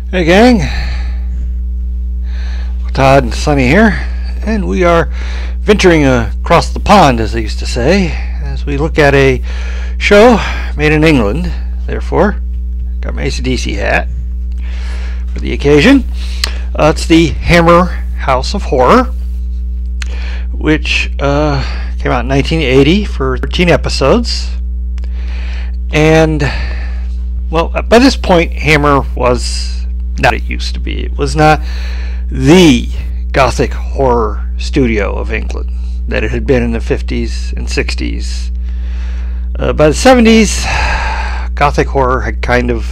Hey gang, Todd and Sunny here, and we are venturing across the pond, as they used to say, as we look at a show made in England. Therefore, got my AC/DC hat for the occasion. It's the Hammer House of Horror, which came out in 1980 for 13 episodes. And, well, by this point, Hammer was not what it used to be. It was not the gothic horror studio of England that it had been in the 50s and 60s. By the 70s, gothic horror had kind of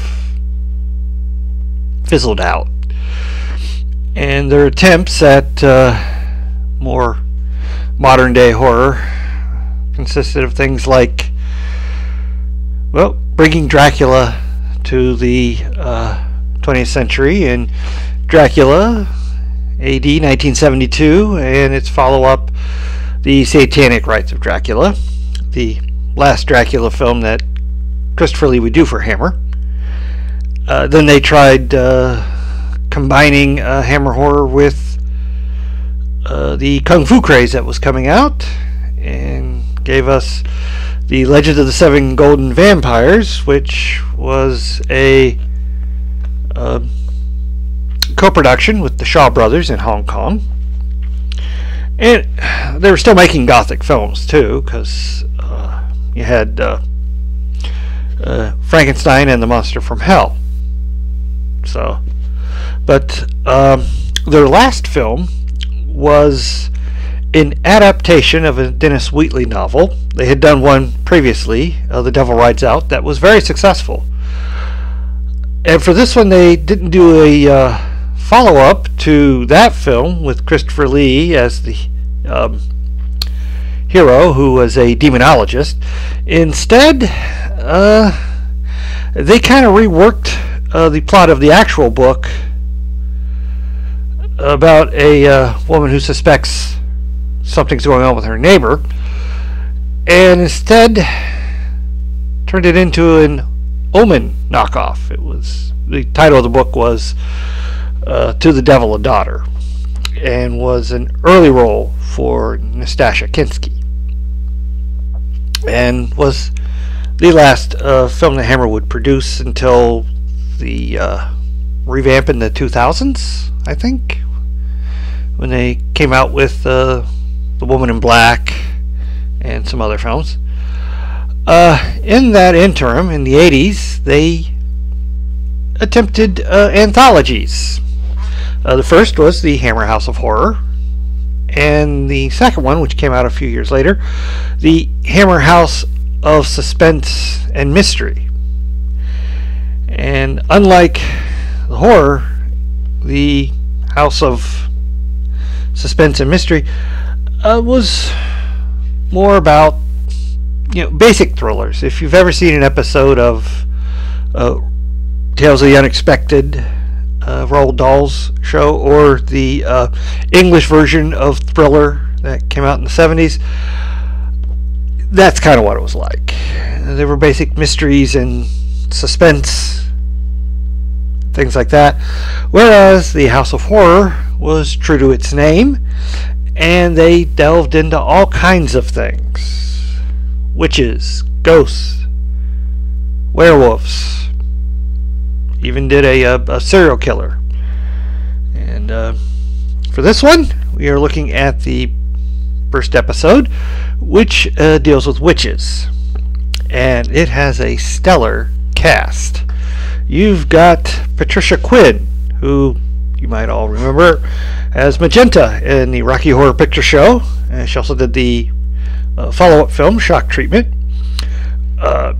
fizzled out, and their attempts at more modern day horror consisted of things like, well, bringing Dracula to the 20th century in Dracula AD 1972, and its follow-up, The Satanic Rites of Dracula, the last Dracula film that Christopher Lee would do for Hammer. Then they tried combining Hammer horror with the Kung Fu craze that was coming out, and gave us The Legend of the Seven Golden Vampires, which was a co-production with the Shaw Brothers in Hong Kong. And they were still making gothic films too, because you had Frankenstein and the Monster from Hell. So, but their last film was an adaptation of a Dennis Wheatley novel. They had done one previously, The Devil Rides Out, that was very successful. And for this one, they didn't do a follow-up to that film with Christopher Lee as the hero, who was a demonologist. Instead, they kind of reworked the plot of the actual book about a woman who suspects something's going on with her neighbor, and instead turned it into an Omen knockoff. The title of the book was To the Devil a Daughter, and was an early role for Nastasia Kinski, and was the last film that Hammer would produce until the revamp in the 2000s, I think, when they came out with The Woman in Black and some other films. In that interim, in the 80s, they attempted anthologies. The first was the Hammer House of Horror, and the second one, which came out a few years later, the Hammer House of Suspense and Mystery. And unlike the horror, the House of Suspense and Mystery was more about, basic thrillers. If you've ever seen an episode of Tales of the Unexpected, Roald Dahl's show, or the English version of Thriller that came out in the 70s, that's kind of what it was like. There were basic mysteries and suspense, things like that, whereas the House of Horror was true to its name, and they delved into all kinds of things: witches, ghosts, werewolves, even did a serial killer. And for this one, we are looking at the first episode, which deals with witches, and it has a stellar cast. You've got Patricia Quinn, who you might all remember as Magenta in the Rocky Horror Picture Show. She also did the follow-up film Shock Treatment.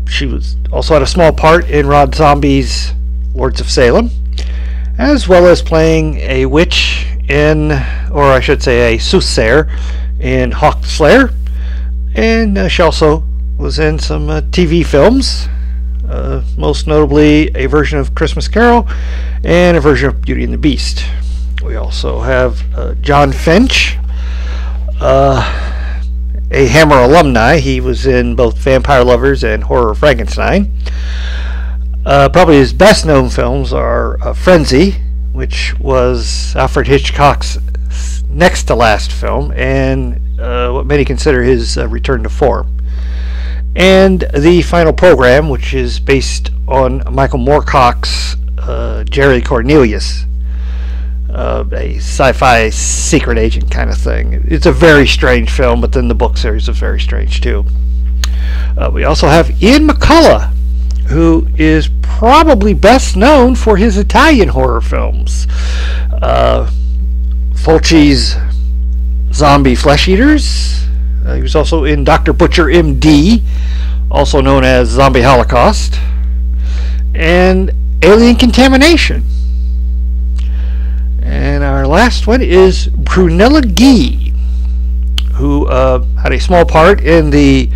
She was also had a small part in Rob Zombie's Lords of Salem, as well as playing a witch in, or I should say a soothsayer, in Hawk the Slayer. And she also was in some TV films, most notably a version of Christmas Carol and a version of Beauty and the Beast. We also have John Finch, a Hammer alumni. He was in both Vampire Lovers and Horror of Frankenstein. Probably his best known films are Frenzy, which was Alfred Hitchcock's next to last film, and what many consider his return to form. And The Final Program, which is based on Michael Moorcock's Jerry Cornelius, a sci-fi secret agent kind of thing. It's a very strange film, but then the book series is very strange too. We also have Ian McCulloch, who is probably best known for his Italian horror films. Fulci's Zombie Flesh Eaters. He was also in Dr. Butcher MD, also known as Zombie Holocaust, and Alien Contamination. And our last one is Brunella Guy, who had a small part in the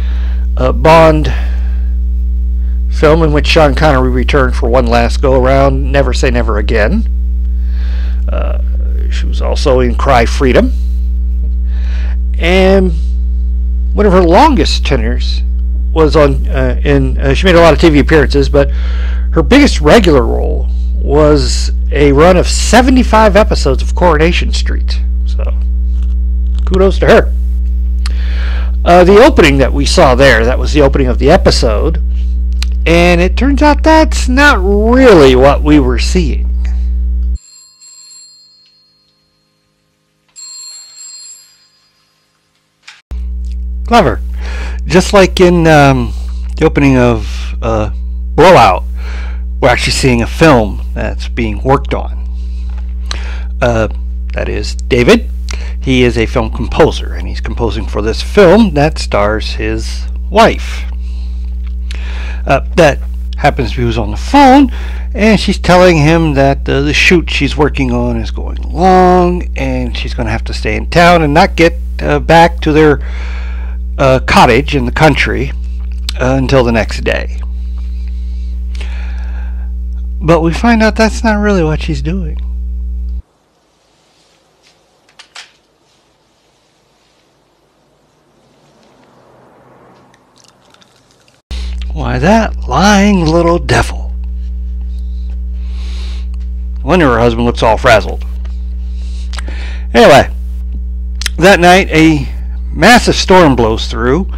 Bond film in which Sean Connery returned for one last go-around, Never Say Never Again. She was also in Cry Freedom. And one of her longest tenures was on she made a lot of TV appearances, but her biggest regular role was a run of 75 episodes of Coronation Street. So kudos to her. The opening that we saw there, that was the opening of the episode, and it turns out that's not really what we were seeing. Clever. Just like in the opening of Blowout, we're actually seeing a film that's being worked on. That is David. He is a film composer, and he's composing for this film that stars his wife. That happens to be who's on the phone, and she's telling him that the shoot she's working on is going along, and she's going to have to stay in town and not get back to their cottage in the country until the next day. But we find out that's not really what she's doing. Why, that lying little devil. No wonder her husband looks all frazzled. Anyway, that night a massive storm blows through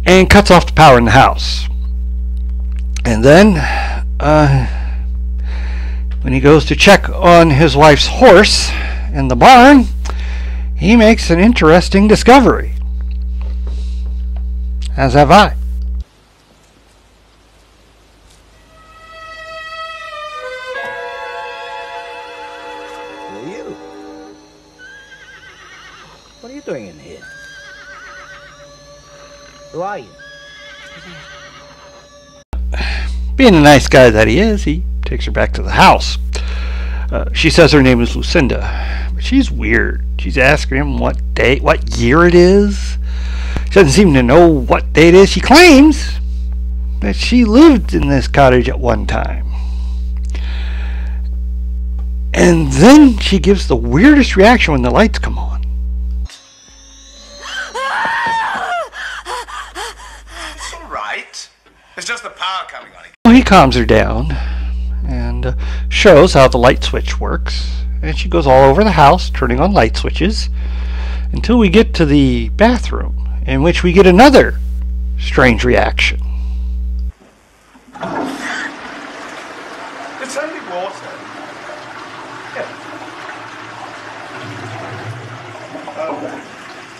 and cuts off the power in the house. And then, when he goes to check on his wife's horse in the barn, he makes an interesting discovery. As have I. What are you doing in here? Who are you? Being the nice guy that he is, he takes her back to the house. She says her name is Lucinda, but she's weird. She's asking him what year it is. She doesn't seem to know what day it is. She claims that she lived in this cottage at one time. And then she gives the weirdest reaction when the lights come on. It's all right. It's just the power coming on. Well, he calms her down and shows how the light switch works. And she goes all over the house turning on light switches until we get to the bathroom, in which we get another strange reaction. It's only water. Yeah. Oh,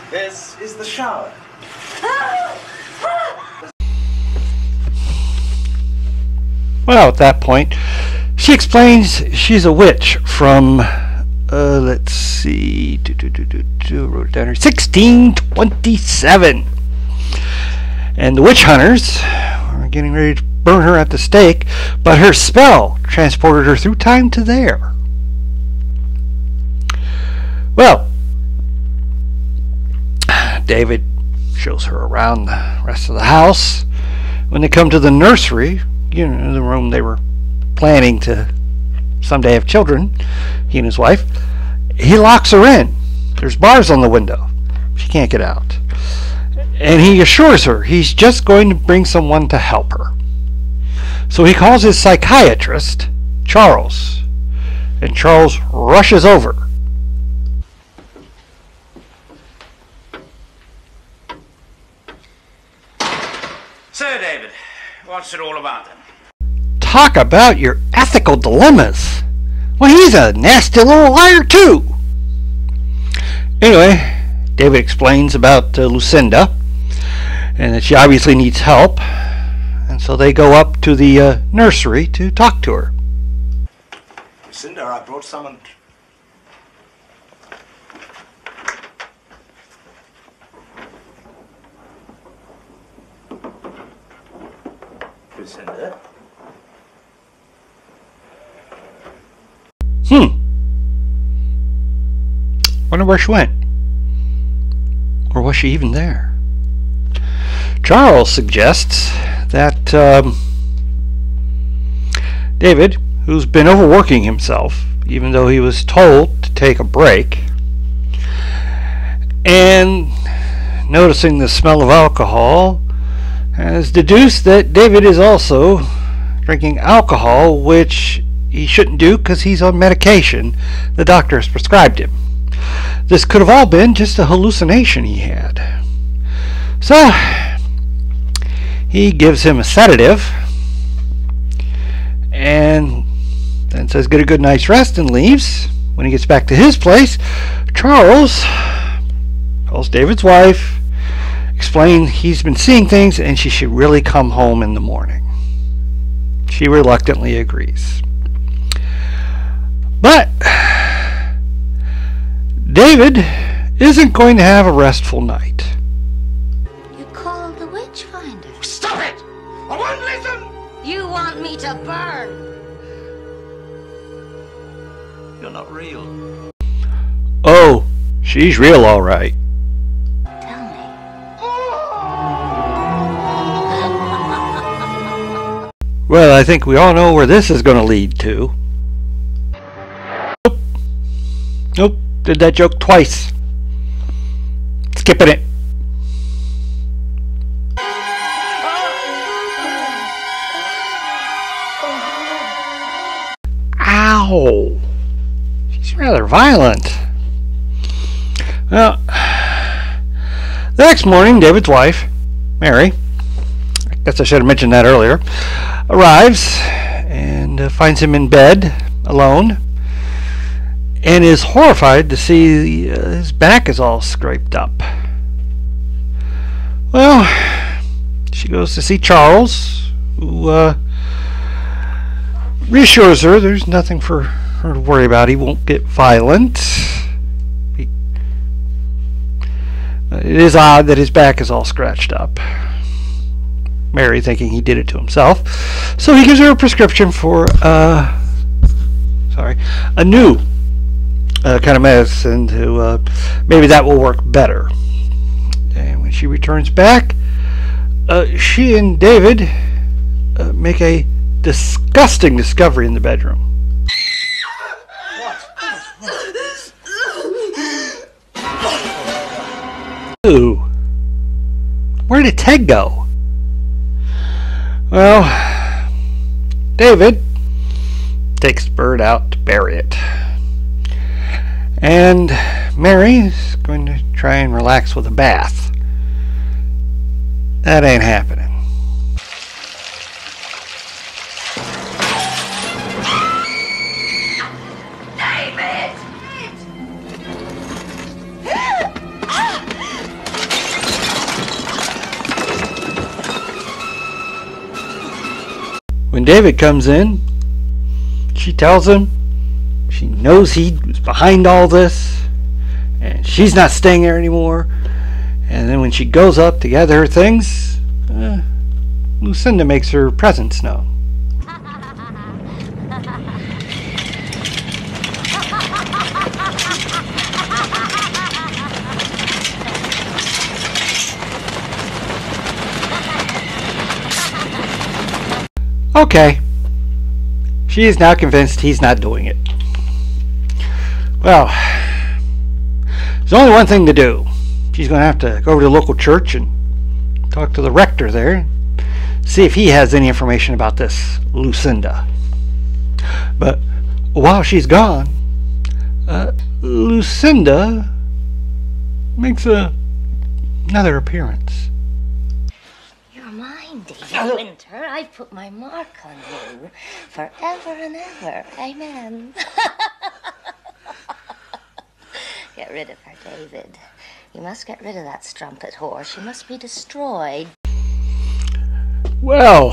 this is the shower. Well, at that point, she explains she's a witch from, let's see, wrote it down here, 1627. And the witch hunters were getting ready to burn her at the stake, but her spell transported her through time to there. Well, David shows her around the rest of the house. When they come to the nursery, the room they were planning to someday have children, he and his wife, he locks her in. There's bars on the window. She can't get out. And he assures her he's just going to bring someone to help her. So he calls his psychiatrist, Charles, and Charles rushes over. So, David, what's it all about then? Talk about your ethical dilemmas. Well, he's a nasty little liar, too. Anyway, David explains about Lucinda, and that she obviously needs help, and so they go up to the nursery to talk to her. Lucinda, I brought someone. Lucinda? Wonder where she went. Or was she even there? Charles suggests that David, who's been overworking himself, even though he was told to take a break, and noticing the smell of alcohol, has deduced that David is also drinking alcohol, which he shouldn't do because he's on medication the doctor has prescribed him. This could have all been just a hallucination he had. So he gives him a sedative and then says get a good night's rest and leaves. When he gets back to his place, Charles calls David's wife, explains he's been seeing things and she should really come home in the morning. She reluctantly agrees. But David isn't going to have a restful night. You called the witch finder. Stop it! I won't listen! You want me to burn? You're not real. Oh, she's real all right. Tell me. Well, I think we all know where this is going to lead to. Nope, did that joke twice. Skipping it. Ow! She's rather violent. Well, the next morning, David's wife, Mary, I guess I should have mentioned that earlier, arrives and finds him in bed alone and is horrified to see his back is all scraped up. Well, she goes to see Charles, who reassures her there's nothing for her to worry about. He won't get violent. It is odd that his back is all scratched up. Mary thinking he did it to himself. So he gives her a prescription for a new kind of medicine to maybe that will work better. And when she returns back, she and David make a disgusting discovery in the bedroom. Ooh. Where did Ted go? Well, David takes the bird out to bury it. And Mary's going to try and relax with a bath. That ain't happening. When David comes in, she tells him she knows he was behind all this and she's not staying there anymore. And then when she goes up to gather her things, Lucinda makes her presence known. Okay. She is now convinced he's not doing it. Well, there's only one thing to do. She's going to have to go over to the local church and talk to the rector there. see if he has any information about this Lucinda. But while she's gone, Lucinda makes another appearance. You're mine, David Winter. I've put my mark on you forever and ever. Amen. Get rid of her, David. You must get rid of that strumpet whore. She must be destroyed. Well,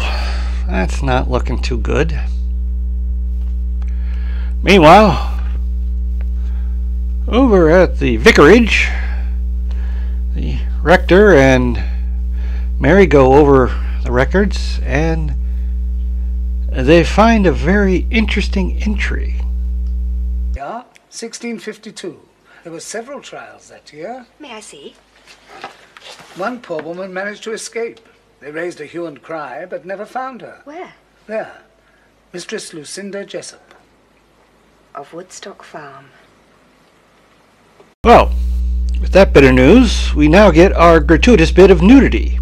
that's not looking too good. Meanwhile, over at the vicarage, the rector and Mary go over the records and they find a very interesting entry. Yeah, 1652. There were several trials that year. May I see? One poor woman managed to escape. They raised a hue and cry, but never found her. Where? There. Mistress Lucinda Jessup. Of Woodstock Farm. Well, with that bit of news, we now get our gratuitous bit of nudity.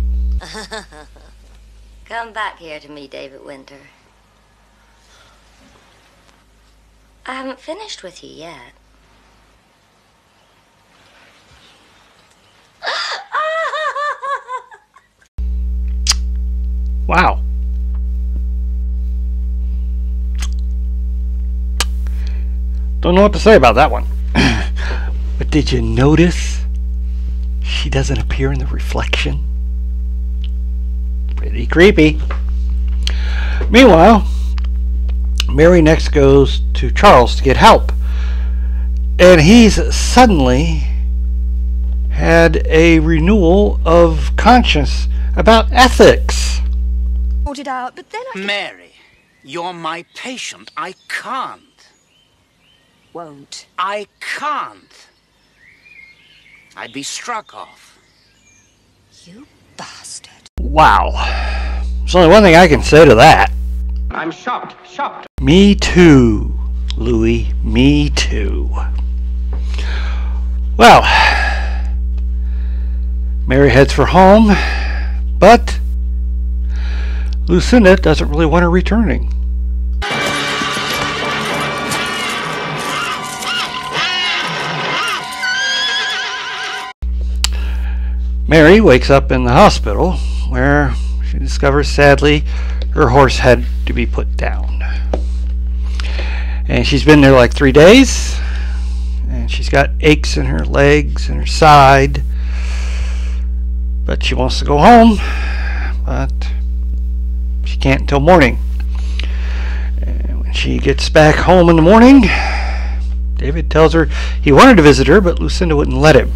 Come back here to me, David Winter. I haven't finished with you yet. Wow. Don't know what to say about that one. But did you notice she doesn't appear in the reflection? Pretty creepy. Meanwhile, Mary next goes to Charles to get help. And he's suddenly had a renewal of conscience about ethics. Sorted out, but then I Mary, you're my patient. I can't. won't. I can't. I'd be struck off. You bastard. Wow. There's only one thing I can say to that. I'm shocked. Me too, Louis. Me too. Well, Mary heads for home, but Lucinda doesn't really want her returning. Mary wakes up in the hospital where she discovers, sadly, her horse had to be put down. And she's been there like 3 days, and she's got aches in her legs and her side, but she wants to go home, but she can't until morning. And when she gets back home in the morning, David tells her he wanted to visit her, but Lucinda wouldn't let him.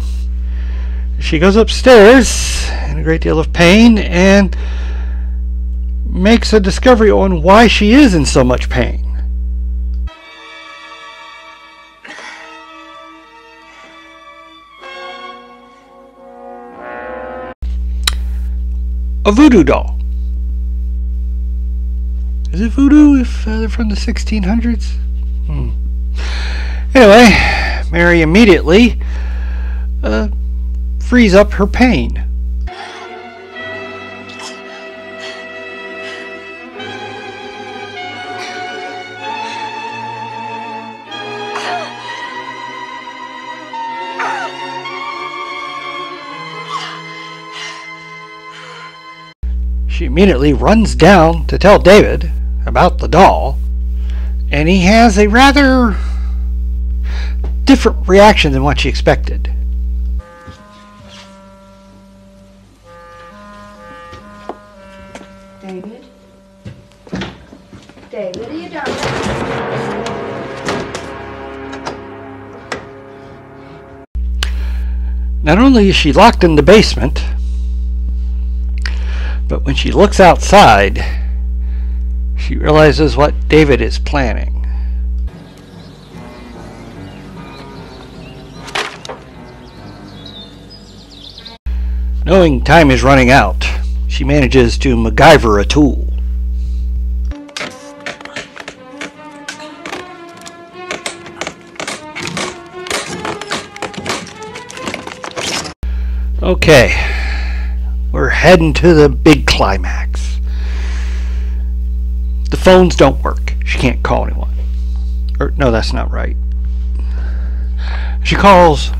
She goes upstairs in a great deal of pain and makes a discovery on why she is in so much pain. A voodoo doll. Is it voodoo if they're from the 1600s? Anyway, Mary immediately frees up her pain. She immediately runs down to tell David about the doll, and he has a rather different reaction than what she expected. David? David, are you done? Not only is she locked in the basement, but when she looks outside, she realizes what David is planning. Knowing time is running out, she manages to MacGyver a tool. Okay, we're heading to the big climax. the phones don't work. She can't call anyone. Or no, that's not right. She calls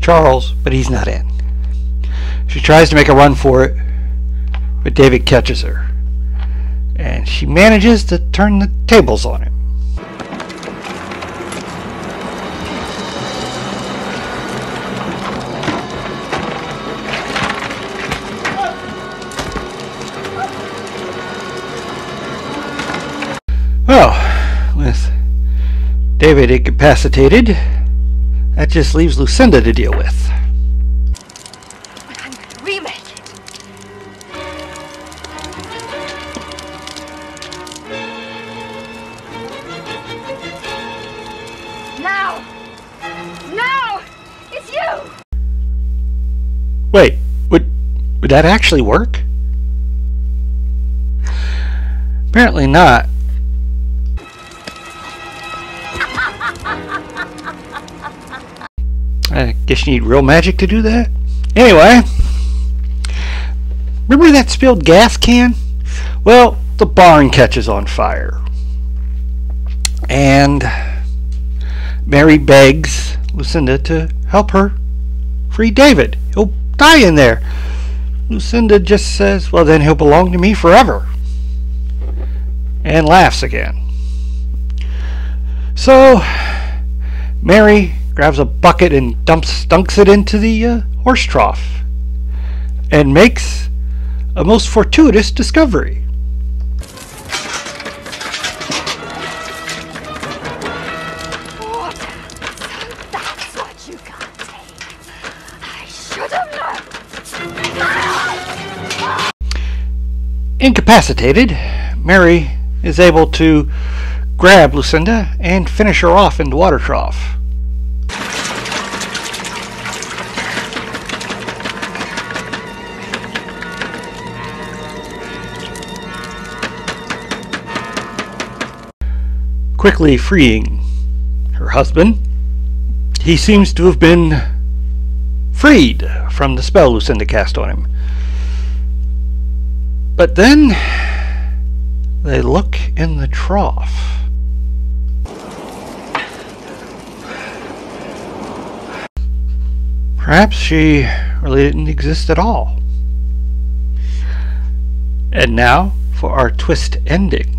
Charles, but he's not in. She tries to make a run for it, but David catches her. And she manages to turn the tables on him. Well, with David incapacitated, that just leaves Lucinda to deal with. I'm going to remake it. Now! Now! It's you! Wait, would that actually work? Apparently not. I guess you need real magic to do that. Anyway, remember that spilled gas can? Well, the barn catches on fire. And Mary begs Lucinda to help her free David. He'll die in there. Lucinda just says, well, then he'll belong to me forever. And laughs again. So, Mary grabs a bucket and dunks it into the horse trough and makes a most fortuitous discovery. Water. So that's what you got, Dave. I should have known. Incapacitated, Mary is able to grab Lucinda and finish her off in the water trough. Quickly freeing her husband, he seems to have been freed from the spell Lucinda cast on him. But then they look in the trough. Perhaps she really didn't exist at all. And now for our twist ending.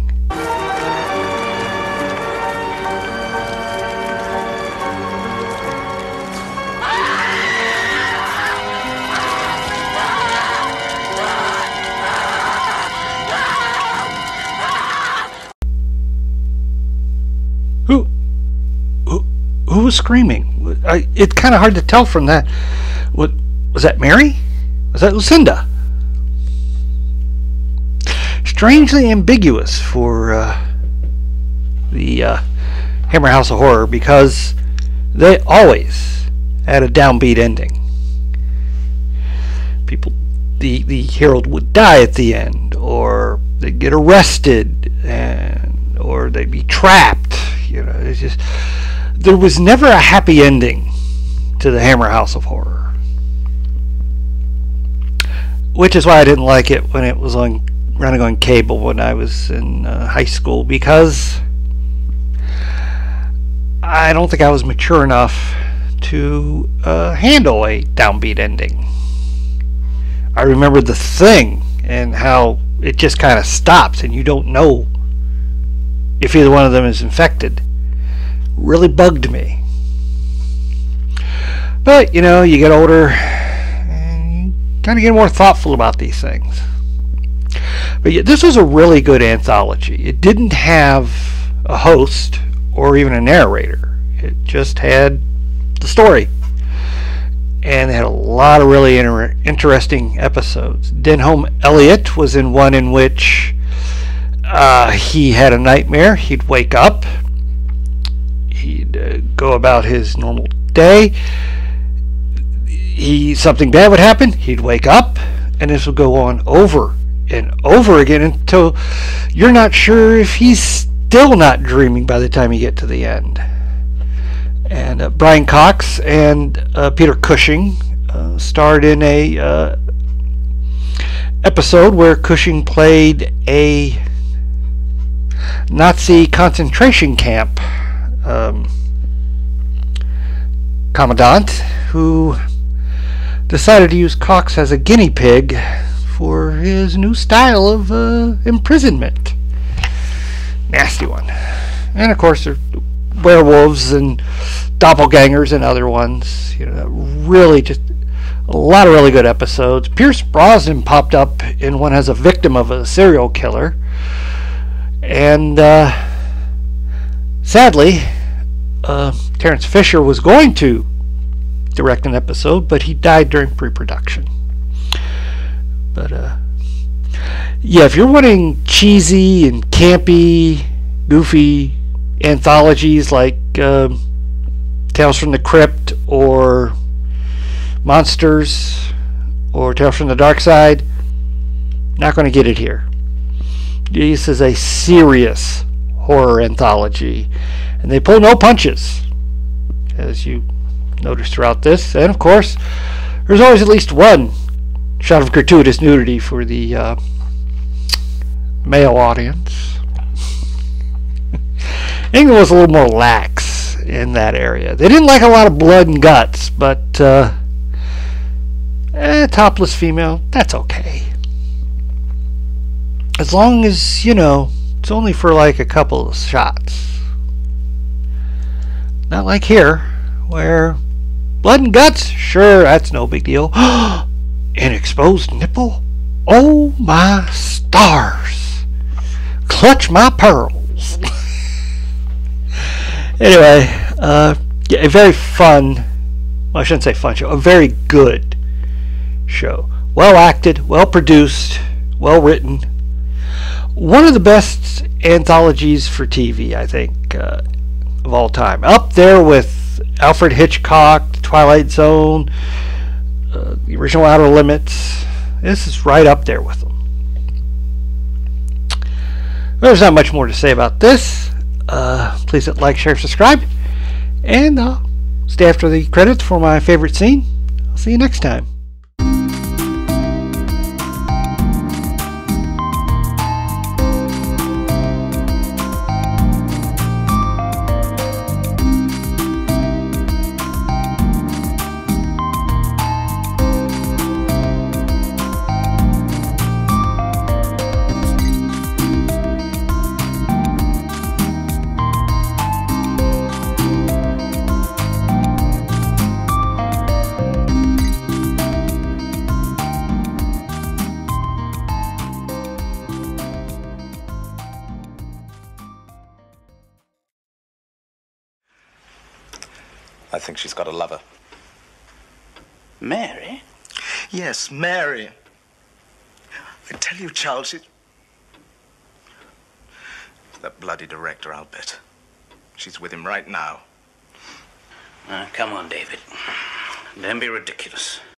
Who was screaming? It's kind of hard to tell from that. Was that Mary? Was that Lucinda? Strangely ambiguous for the Hammer House of Horror, because they always had a downbeat ending. The hero would die at the end, or they'd get arrested, or they'd be trapped. It's just, there was never a happy ending to the Hammer House of Horror, which is why I didn't like it when it was running on cable when I was in high school, because I don't think I was mature enough to handle a downbeat ending. I remember The Thing and how it just kind of stops and you don't know if either one of them is infected. Really bugged me. But, you get older and you kind of get more thoughtful about these things. But yeah, this was a really good anthology. It didn't have a host or even a narrator. It just had the story. And it had a lot of really interesting episodes. Denholm Elliott was in one in which he had a nightmare. He'd wake up. He'd go about his normal day. Something bad would happen. He'd wake up, and this would go on over and over again until you're not sure if he's still not dreaming by the time you get to the end. And Brian Cox and Peter Cushing starred in a episode where Cushing played a Nazi concentration camp commandant who decided to use Cox as a guinea pig for his new style of imprisonment. Nasty one. And of course, there are werewolves and doppelgangers and other ones. Really just a lot of really good episodes. Pierce Brosnan popped up in one as a victim of a serial killer. And sadly, Terrence Fisher was going to direct an episode, but he died during pre-production. But yeah, if you're wanting cheesy and campy, goofy anthologies like Tales from the Crypt or Monsters or Tales from the Dark Side, not going to get it here. This is a serious horror anthology, and they pull no punches, as you notice throughout this. And of course, there's always at least one shot of gratuitous nudity for the male audience. England was a little more lax in that area. They didn't like a lot of blood and guts, but topless female, that's okay. As long as, it's only for like a couple of shots. Not like here, where blood and guts, sure, that's no big deal. An exposed nipple? Oh my stars! Clutch my pearls! Anyway, yeah, a very fun, well, I shouldn't say fun show, a very good show. Well acted, well produced, well written. One of the best anthologies for TV, I think, of all time. Up there with Alfred Hitchcock, The Twilight Zone, the original Outer Limits. This is right up there with them. There's not much more to say about this. Please hit like, share, subscribe, and stay after the credits for my favorite scene. I'll see you next time. I think she's got a lover. Mary? Yes, Mary. I tell you, Charles, that bloody director, I'll bet. She's with him right now. Come on, David. Don't be ridiculous.